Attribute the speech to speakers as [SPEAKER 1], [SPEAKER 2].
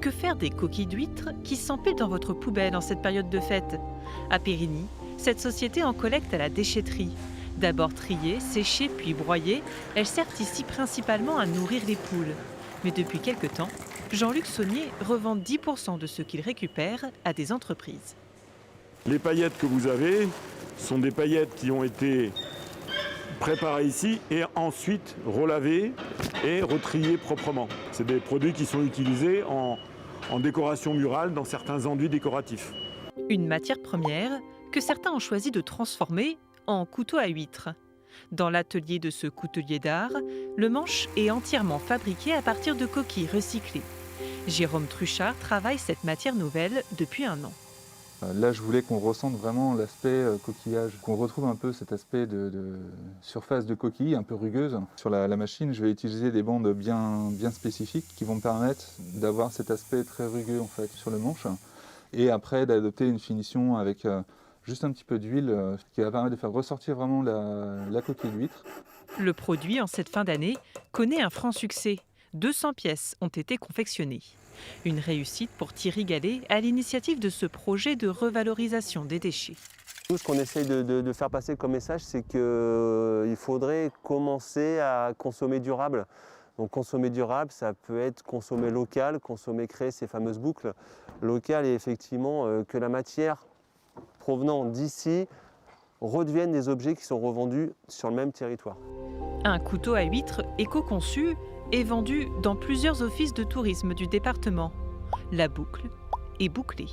[SPEAKER 1] Que faire des coquilles d'huîtres qui s'empilent dans votre poubelle en cette période de fête? À Périgny, cette société en collecte à la déchetterie. D'abord triées, séchées puis broyées, elles servent ici principalement à nourrir les poules. Mais depuis quelque temps, Jean-Luc Saunier revend 10% de ce qu'il récupère à des entreprises.
[SPEAKER 2] Les paillettes que vous avez sont des paillettes qui ont été préparées ici et ensuite relavées et retriées proprement. C'est des produits qui sont utilisés en décoration murale dans certains enduits décoratifs.
[SPEAKER 1] Une matière première que certains ont choisi de transformer en couteau à huîtres. Dans l'atelier de ce coutelier d'art, le manche est entièrement fabriqué à partir de coquilles recyclées. Jérôme Truchard travaille cette matière nouvelle depuis 1 an.
[SPEAKER 3] Là, je voulais qu'on ressente vraiment l'aspect coquillage, qu'on retrouve un peu cet aspect de surface de coquille un peu rugueuse. Sur la machine, je vais utiliser des bandes bien spécifiques qui vont me permettre d'avoir cet aspect très rugueux en fait, sur le manche. Et après, d'adopter une finition avec juste un petit peu d'huile qui va permettre de faire ressortir vraiment la coquille d'huître.
[SPEAKER 1] Le produit, en cette fin d'année, connaît un franc succès. 200 pièces ont été confectionnées. Une réussite pour Thierry Gallet à l'initiative de ce projet de revalorisation des déchets.
[SPEAKER 4] Nous, ce qu'on essaye de faire passer comme message, c'est qu'il faudrait commencer à consommer durable. Donc consommer durable, ça peut être consommer local, créer ces fameuses boucles. Local et effectivement que la matière provenant d'ici redevienne des objets qui sont revendus sur le même territoire.
[SPEAKER 1] Un couteau à huîtres éco-conçu est vendu dans plusieurs offices de tourisme du département. La boucle est bouclée.